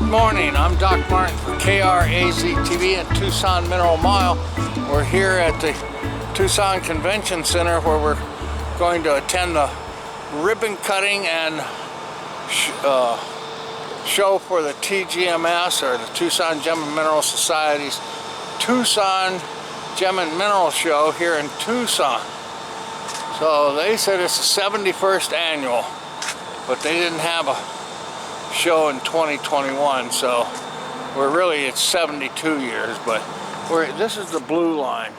Good morning, I'm Doc Martin for KRAZ-TV at Tucson Mineral Mile. We're here at the Tucson Convention Center where we're going to attend the ribbon cutting and show for the TGMS, or the Tucson Gem and Mineral Society's Tucson Gem and Mineral Show here in Tucson. So they said it's the 71st annual, but they didn't have a show in 2021, so it's 72 years, but this is the blue line.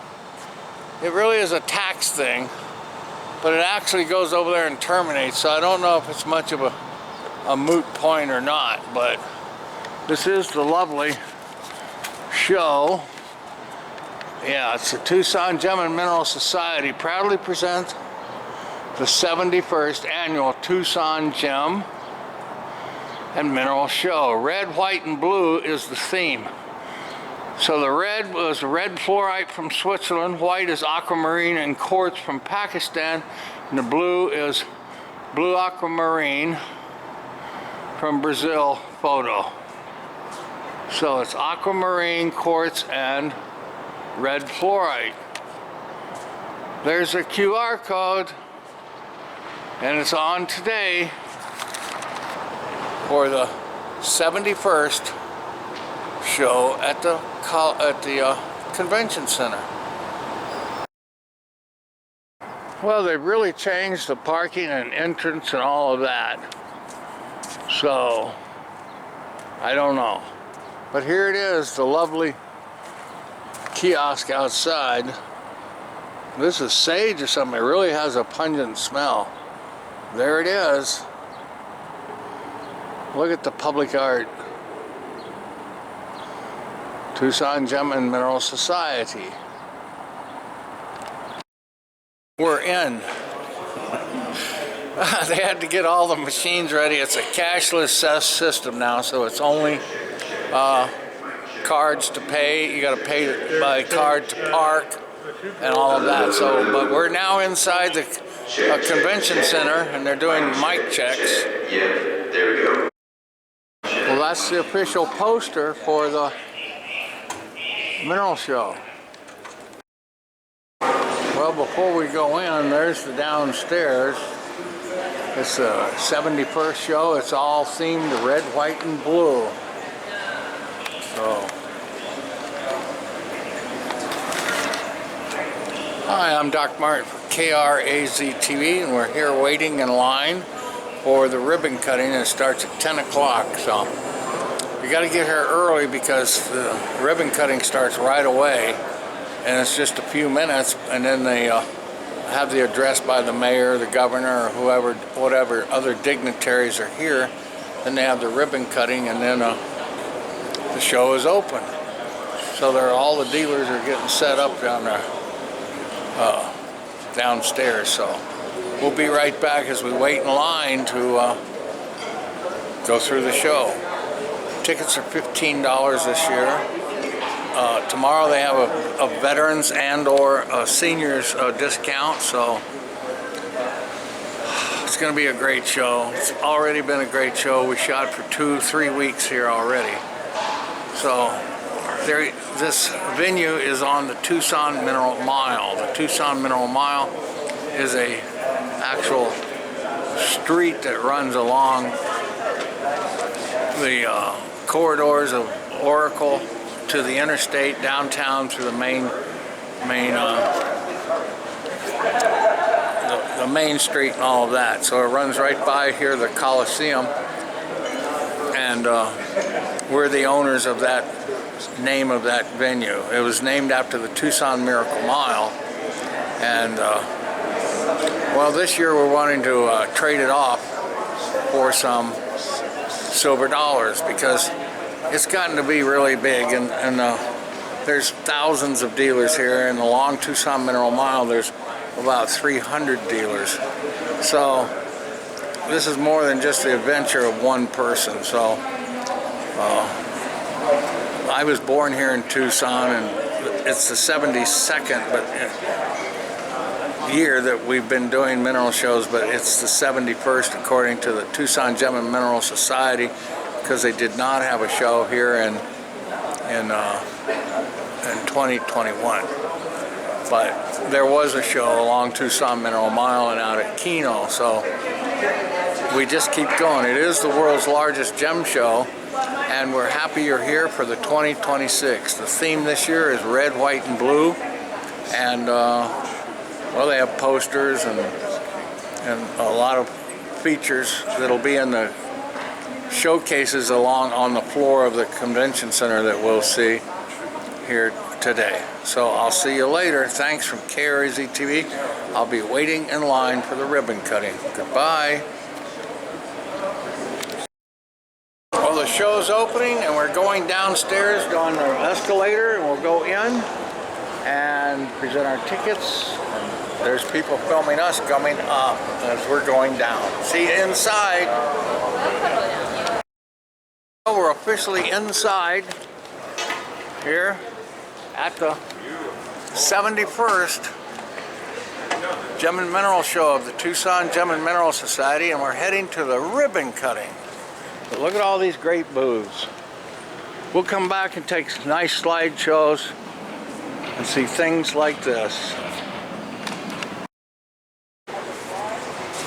It really is a tax thing, but it actually goes over there and terminates, so I don't know if it's much of a moot point or not, but this is the lovely show. Yeah, it's the Tucson Gem and Mineral Society proudly presents the 71st annual Tucson Gem and Mineral Show. Red, white, and blue is the theme. So the red was red fluorite from Switzerland, white is aquamarine and quartz from Pakistan, and the blue is blue aquamarine from Brazil photo. So it's aquamarine, quartz, and red fluorite. There's a QR code, and it's on today for the 71st show at the convention center. Well, they've really changed the parking and entrance and all of that, so I don't know, but here it is, the lovely kiosk outside. This is sage or something. It really has a pungent smell. There it is. Look at the public art. Tucson Gem and Mineral Society. We're in. They had to get all the machines ready. It's a cashless system now, so it's only cards to pay. You got to pay by card to park and all of that. So, but we're now inside the convention center, and they're doing mic checks. Yeah, there we go. Well, that's the official poster for the mineral show. Well, before we go in, there's the downstairs. It's the 71st show. It's all themed red, white, and blue. So, hi, I'm Doc Martin for KRAZ-TV, and we're here waiting in line for the ribbon cutting. It starts at 10 o'clock, so you got to get here early because the ribbon cutting starts right away, and it's just a few minutes, and then they have the address by the mayor, the governor, or whoever, whatever other dignitaries are here. Then they have the ribbon cutting, and then the show is open. So all the dealers are getting set up down there, downstairs. So we'll be right back as we wait in line to go through the show. Tickets are $15 this year. Tomorrow they have a veterans and or a seniors discount, so it's going to be a great show. It's already been a great show. We shot for 2-3 weeks here already. So this venue is on the Tucson Mineral Mile. The Tucson Mineral Mile is a actual street that runs along the corridors of Oracle to the interstate downtown through the main street and all of that. So it runs right by here, the Coliseum, and we're the owners of that name of that venue. It was named after the Tucson Miracle Mile, and well, this year we're wanting to trade it off for some silver dollars because it's gotten to be really big, and there's thousands of dealers here. In the long Tucson Mineral Mile, there's about 300 dealers. So this is more than just the adventure of one person. So I was born here in Tucson, and it's the 72nd year that we've been doing mineral shows, but it's the 71st according to the Tucson Gem and Mineral Society. because they did not have a show here in 2021. But there was a show along Tucson Mineral Mile and out at Keno, so we just keep going. It is the world's largest gem show, and we're happy you're here for the 2026. The theme this year is red, white, and blue, and well, they have posters and a lot of features that'll be in the showcases along on the floor of the convention center that we'll see here today. So I'll see you later. Thanks from KRZ TV. I'll be waiting in line for the ribbon cutting. Goodbye. Well, the show's opening and we're going downstairs on the escalator, and we'll go in and present our tickets. And there's people filming us coming up as we're going down. See you inside. We're officially inside here at the 71st Gem and Mineral Show of the Tucson Gem and Mineral Society, and we're heading to the ribbon cutting. But look at all these great booths. We'll come back and take nice slideshows and see things like this.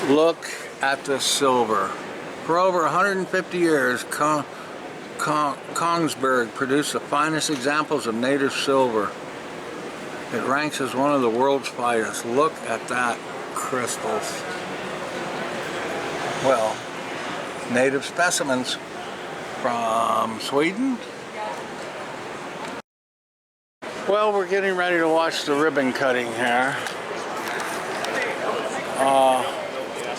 Look at the silver. For over 150 years, Kongsberg produced the finest examples of native silver. It ranks as one of the world's finest. Look at that crystals. Well, native specimens from Sweden. Well, we're getting ready to watch the ribbon cutting here.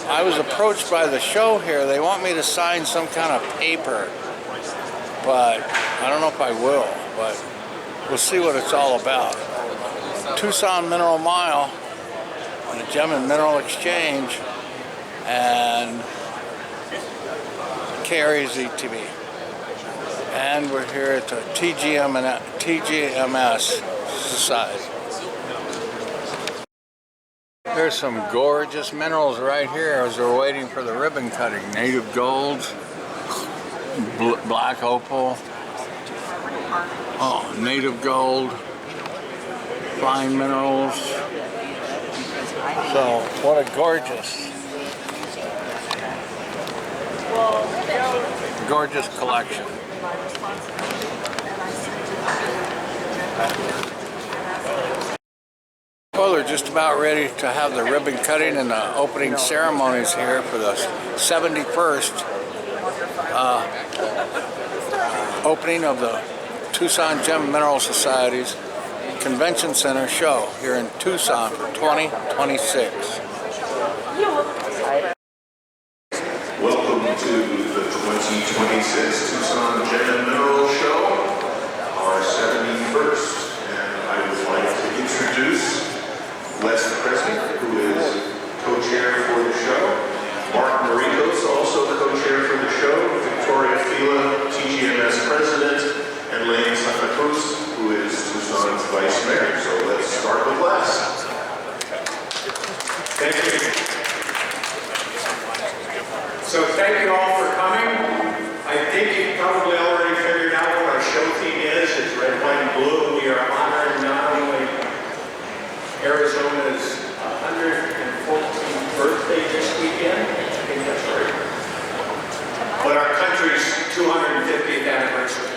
I was approached by the show here. They want me to sign some kind of paper, but I don't know if I will, but we'll see what it's all about. Tucson Mineral Mile and the Gem and Mineral Exchange and KRZ TV. And we're here at the TGMS Society. There's some gorgeous minerals right here as we're waiting for the ribbon cutting. Native golds, black opal, oh, native gold, fine minerals. So, what a gorgeous collection. Well, they're just about ready to have the ribbon cutting and the opening ceremonies here for the 71st opening of the Tucson Gem Mineral Society's Convention Center show here in Tucson for 2026. Welcome to the 2026 Tucson Gem and Mineral Show, our 71st. And I would like to introduce Les President, who is co-chair for the show. Mark Maricos, also co-chair for the show. Victoria Fila, TGMS president. And Lane Santa Cruz, who is Tucson's vice mayor. So let's start with Les. Thank you. So thank you all for coming. I think you've probably already figured out what our show theme is. It's red, white, and blue. We are honoring not only Arizona's 114th birthday this weekend, I think that's right, but our country's 250th anniversary.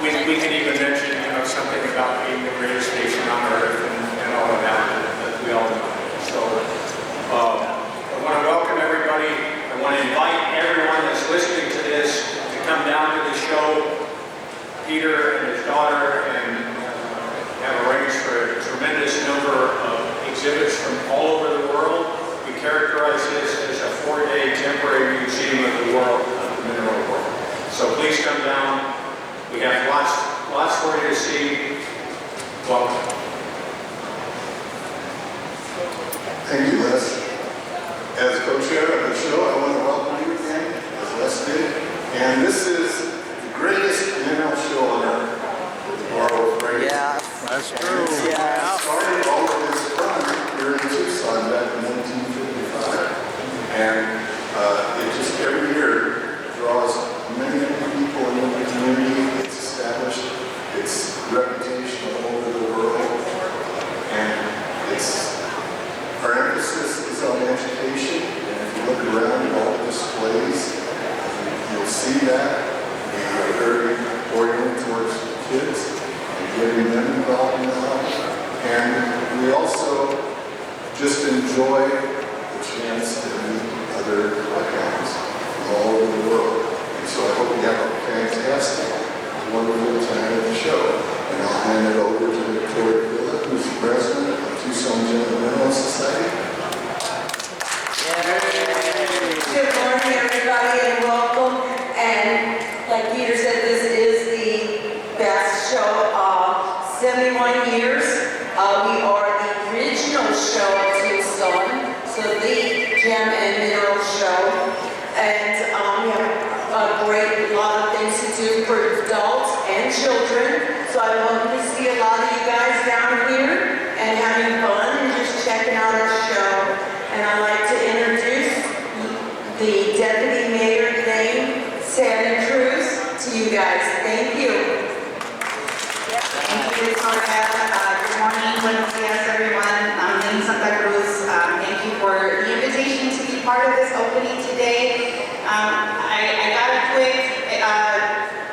We can even mention, something about being the greatest nation on earth and all of that we all know. So I want to welcome everybody. I want to invite everyone that's listening to this to come down to the show. Peter and his daughter have arranged for a tremendous number of exhibits from all over the world. We characterize this as a 4-day temporary museum of the world, of the mineral world. So please come down. We have lots for you to see. Welcome. Thank you, Les. As co-chair of the show, I want to welcome you again, as Les did. And this is the greatest mineral show on earth, with the borrow of phrase. Yeah, that's true. Yeah. Started all of this fun here in Tucson back in 1955. And it just every year see that. We are very oriented towards kids and getting them involved in the hobby. And we also just enjoy the chance to meet other accounts from all over the world. And so I hope you have a fantastic, wonderful time at the show. And I'll hand it over to Victoria Villa, who's the president of the Tucson Gem Mineral Society. Good morning, everybody, and welcome. And like Peter said, this is the best show of 71 years. We are the original show of Tucson, so the Gem and Mineral Show. And we have a great lot of things to do for adults and children. So I want to see a lot of you guys down here and having fun and just checking out our show. And I'd like to introduce the Deputy Mayor name, Santa Cruz, to you guys. Thank you. Thank you, Victoria. Good morning, buenos dias, everyone. I'm Lynn Santa Cruz. Thank you for the invitation to be part of this opening today. I got a quick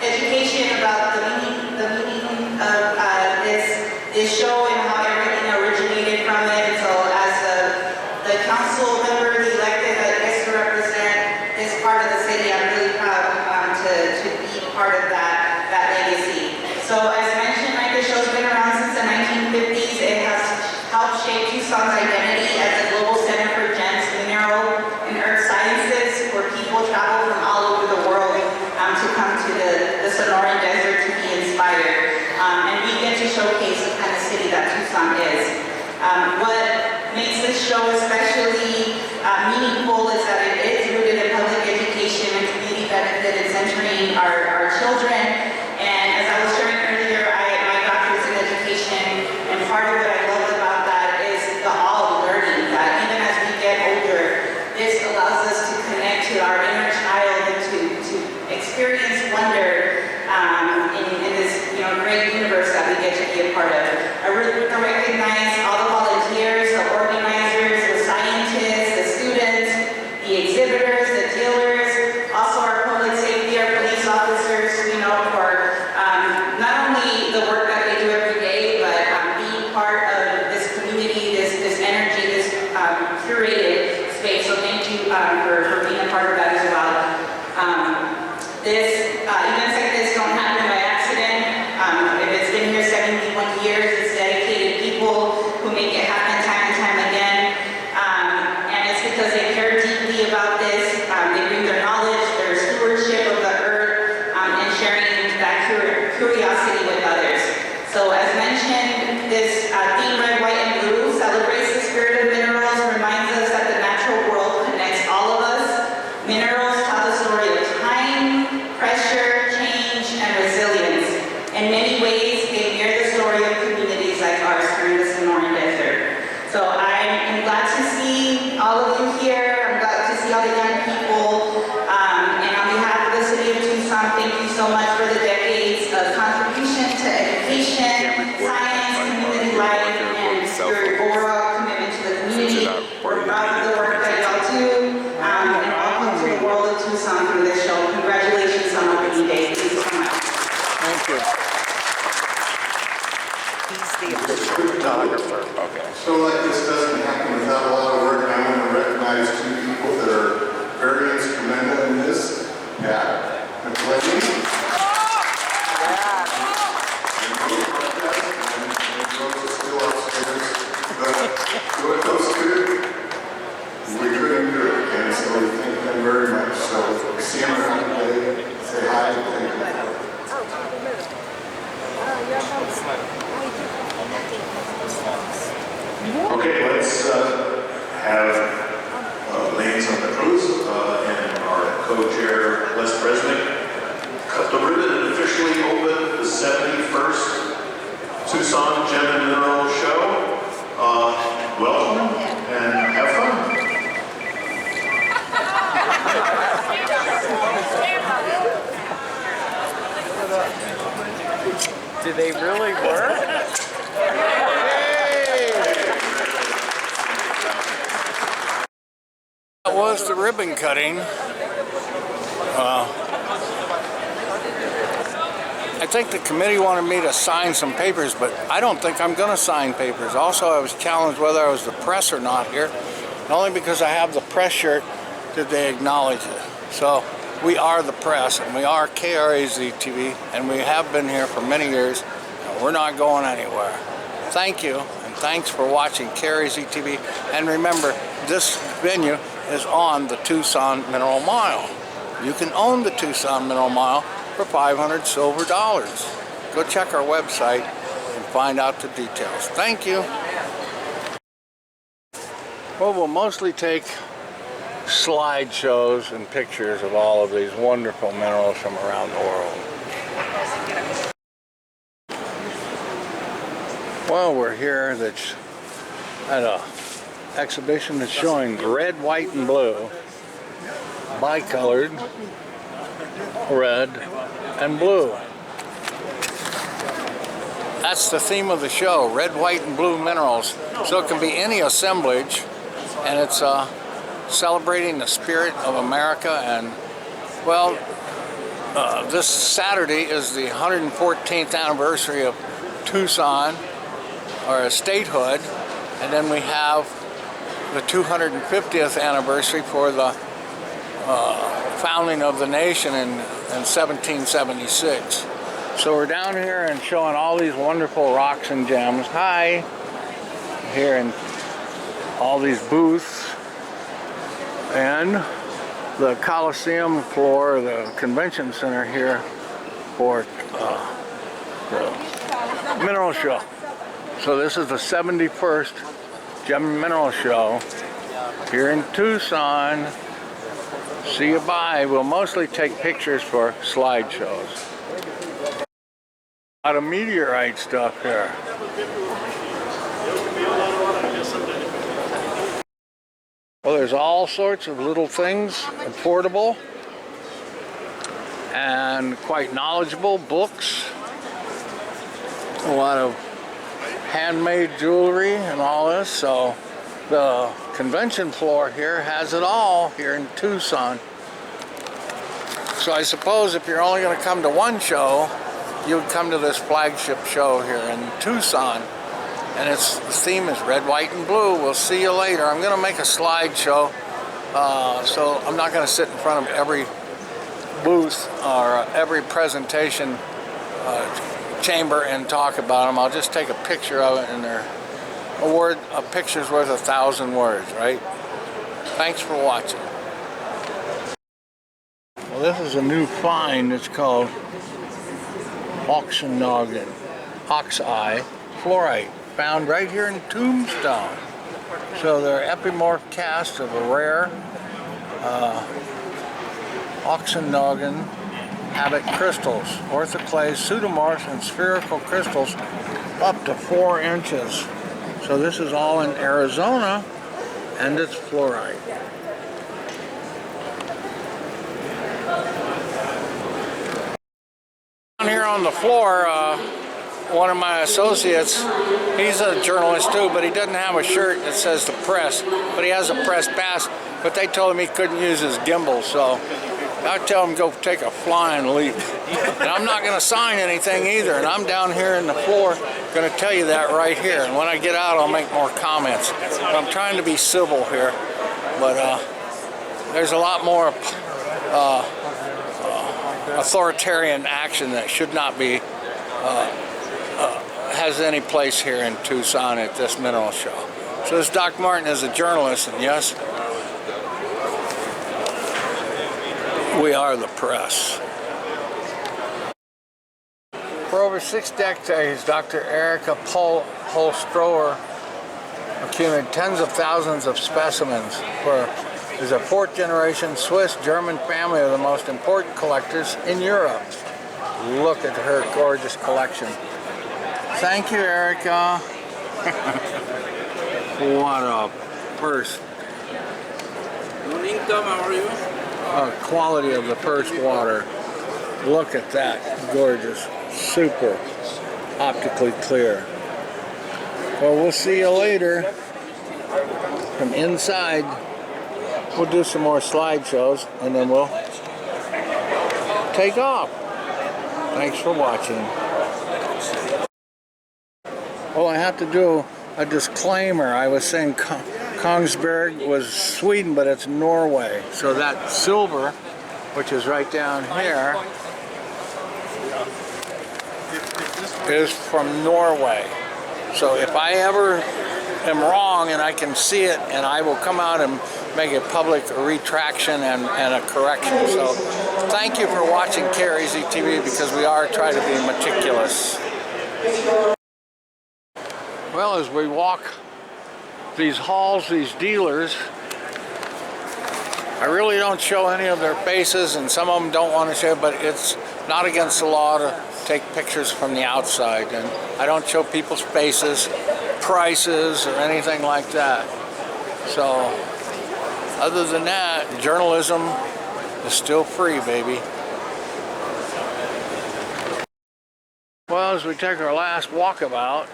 education about the meaning of this show and how everything originated from it. So as the council member elected that gets to represent this part of the city, I'm really proud to be part of that legacy. So as mentioned, the show's been around since the 1950s. It has helped shape Tucson's identity as a global center for gems, mineral, and earth sciences, where people travel from all over the world to come to the Sonoran Desert to be inspired. And we get to showcase the kind of city that Tucson is. What makes this show especially meaningful is that it is rooted in public education and community benefit and centering our children. And as I was sharing earlier, my doctorate is in education, and part of what I love about that is the all learning, that even as we get older, this allows us to connect to our inner child and to experience wonder in this great universe that we get to be a part of. I really want to recognize all the volunteers, the organizers, the scientists, the students, the exhibitors, the dealers, also our public safety, our police officers, for not only the work that they do every day, but being part of this community, this energy, this curated space. So thank you for being a part of that as well. Events like this don't happen by accident. If it's been here 71 years, it's dedicated people who make it happen time and time again. And it's because they care deeply about this. They bring their knowledge, their stewardship of the earth, and sharing that curiosity with others. So as mentioned, this theme red, white, and blue celebrates the spirit of minerals, reminds us that the natural world connects all of us. Minerals tell the story of time, pressure, change, and resilience. In many ways, they mirror the story of communities like ours here in the Sonoran Desert. So I'm glad to see all of you here. I'm glad to see all the young people. And on behalf of the city of Tucson, thank you so much for the decades of contribution to education, science, community life, and your overall commitment to the community. We're proud of the work that y'all do. And welcome to the world of Tucson through this show. Congratulations on opening day. Thank you so much. Thank you. Photographer. Okay. Show like this doesn't happen without a lot of work. I want to recognize two people that are very instrumental in this. Pat McClellan. Still upstairs. But with those two, we couldn't do it. And so we thank them very much. So we see them around today. Say hi and thank you. Okay, let's have Lane Santa Cruz and our co-chair, Les President, cut the ribbon and officially open the 71st Tucson Gem and Mineral Show. Welcome and have fun. Do they really work? That was the ribbon cutting. think the committee wanted me to sign some papers, but I don't think I'm going to sign papers. Also, I was challenged whether I was the press or not here. Only because I have the press shirt did they acknowledge it. So we are the press, and we are KRAZ TV, and we have been here for many years, and we're not going anywhere. Thank you, and thanks for watching KRAZ TV. And remember, this venue is on the Tucson Mineral Mile. You can own the Tucson Mineral Mile for 500 silver dollars. Go check our website and find out the details. Thank you. Well, we'll mostly take slideshows and pictures of all of these wonderful minerals from around the world. Well, we're here that's at a exhibition that's showing red, white, and blue, bicolored, red and blue. That's the theme of the show, red, white, and blue minerals. So it can be any assemblage, and it's celebrating the spirit of America. And well, this Saturday is the 114th anniversary of Tucson, or statehood, and then we have the 250th anniversary for the founding of the nation in 1776. So we're down here and showing all these wonderful rocks and gems. Hi! Here in all these booths, and the Coliseum floor, the convention center here for the mineral show. So this is the 71st Gem and Mineral Show here in Tucson. See you bye. We'll mostly take pictures for slideshows. A lot of meteorite stuff here. Well, there's all sorts of little things, affordable and quite knowledgeable books. A lot of handmade jewelry and all this. So the convention floor here has it all here in Tucson. So I suppose if you're only going to come to one show, you would come to this flagship show here in Tucson. And the theme is red, white, and blue. We'll see you later. I'm going to make a slideshow, so I'm not going to sit in front of every booth or every presentation chamber and talk about them. I'll just take a picture of it, and a picture's worth 1,000 words, right? Thanks for watching. Well, this is a new find. It's called Oxynogen, oxeye fluorite, found right here in Tombstone. So they're epimorph casts of a rare Oxynogen habit crystals, orthoclase, pseudomorphs, and spherical crystals up to 4 inches. So this is all in Arizona, and it's fluorite. Down here on the floor, one of my associates, he's a journalist too, but he doesn't have a shirt that says the press, but he has a press pass, but they told him he couldn't use his gimbal, so I tell him go take a flying leap. And I'm not going to sign anything either, and I'm down here in the floor going to tell you that right here, and when I get out I'll make more comments. But I'm trying to be civil here, but there's a lot more authoritarian action that should not be has any place here in Tucson at this mineral show. So this Doc Martin is a journalist, and yes, we are the press. For over 6 decades, Dr. Erika Holstrower accumulated tens of thousands of specimens. Is a 4th generation Swiss-German family of the most important collectors in Europe. Look at her gorgeous collection. Thank you, Erika. What a first. Morning, Tom, how are you? Quality of the first water. Look at that. Gorgeous. Super optically clear. Well, we'll see you later. From inside, we'll do some more slideshows, and then we'll take off. Thanks for watching. Oh, I have to do a disclaimer. I was saying Kongsberg was Sweden, but it's Norway. So that silver, which is right down here, is from Norway. So if I ever am wrong and I can see it, and I will come out and make a public retraction and a correction. So thank you for watching KRZ TV, because we are trying to be meticulous. Well, as we walk these halls, these dealers, I really don't show any of their faces, and some of them don't want to show, but it's not against the law to take pictures from the outside, and I don't show people's faces, prices, or anything like that. So other than that, journalism is still free, baby. Well, as we take our last walkabout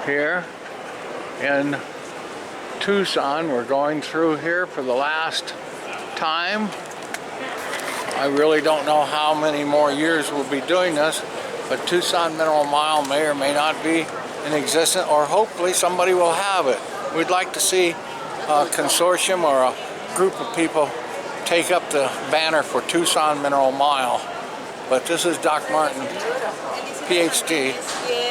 here in Tucson, we're going through here for the last time. I really don't know how many more years we'll be doing this, but Tucson Mineral Mile may or may not be in existence, or hopefully somebody will have it. We'd like to see a consortium or a group of people take up the banner for Tucson Mineral Mile. But this is Doc Martin, PhD,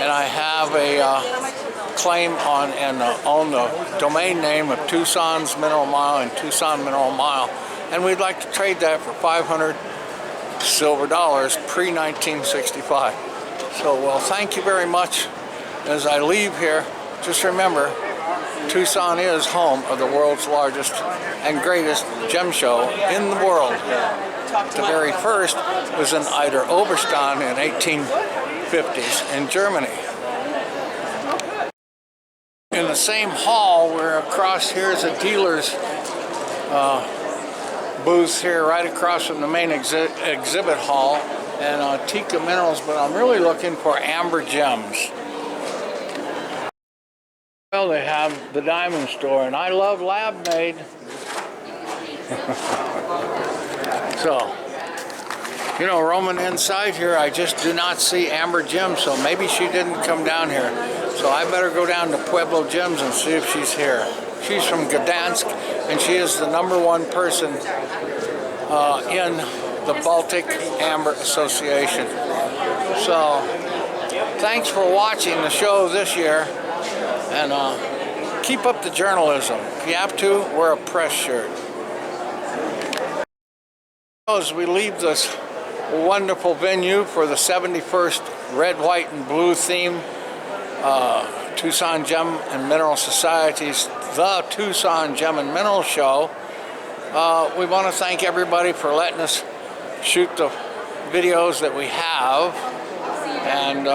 and I have a claim on and own the domain name of Tucson's Mineral Mile and Tucson Mineral Mile, and we'd like to trade that for 500 silver dollars pre-1965. So, well, thank you very much. As I leave here, just remember, Tucson is home of the world's largest and greatest gem show in the world. The very first was in Eider Oberstein in 1850s in Germany. In the same hall, where across here is a dealer's booth here, right across from the main exhibit hall, and Tika Minerals, but I'm really looking for amber gems. Well, they have the diamond store, and I love lab made. So, you know, roaming inside here, I just do not see amber gems, so maybe she didn't come down here. So I better go down to Pueblo Gems and see if she's here. She's from Gdansk, and she is the #1 person in the Baltic Amber Association. So, thanks for watching the show this year, and keep up the journalism. If you have to, wear a press shirt. As we leave this wonderful venue for the 71st Red, White, and Blue theme, Tucson Gem and Mineral Society's The Tucson Gem and Mineral Show, we want to thank everybody for letting us shoot the videos that we have, and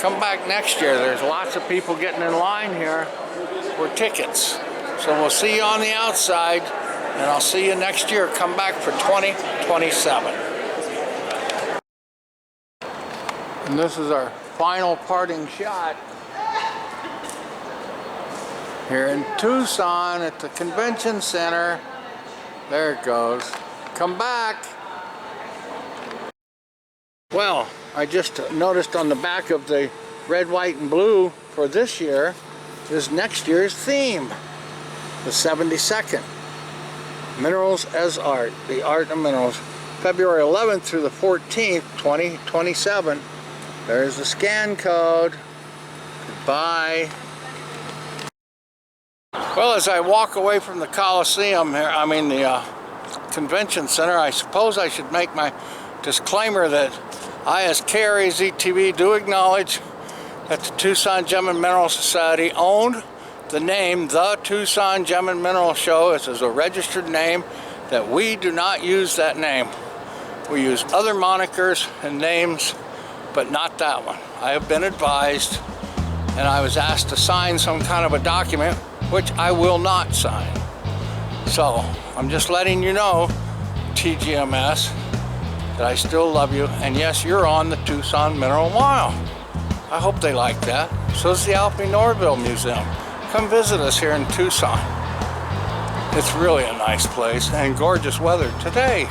come back next year. There's lots of people getting in line here for tickets. So we'll see you on the outside, and I'll see you next year. Come back for 2027. And this is our final parting shot here in Tucson at the convention center. There it goes. Come back. Well, I just noticed on the back of the red, white, and blue for this year is next year's theme, the 72nd. Minerals as Art, the Art of Minerals, February 11th through the 14th, 2027. There's the scan code. Goodbye. Well, as I walk away from the Coliseum here, the convention center, I suppose I should make my disclaimer that I, as KRZ TV, do acknowledge that the Tucson Gem and Mineral Society owned the name The Tucson Gem and Mineral Show. This is a registered name, that we do not use that name. We use other monikers and names, but not that one. I have been advised, and I was asked to sign some kind of a document, which I will not sign. So, I'm just letting you know, TGMS, that I still love you, and yes, you're on the Tucson Mineral Mile. I hope they like that. So is the Alfie Norville Museum. Come visit us here in Tucson. It's really a nice place and gorgeous weather today.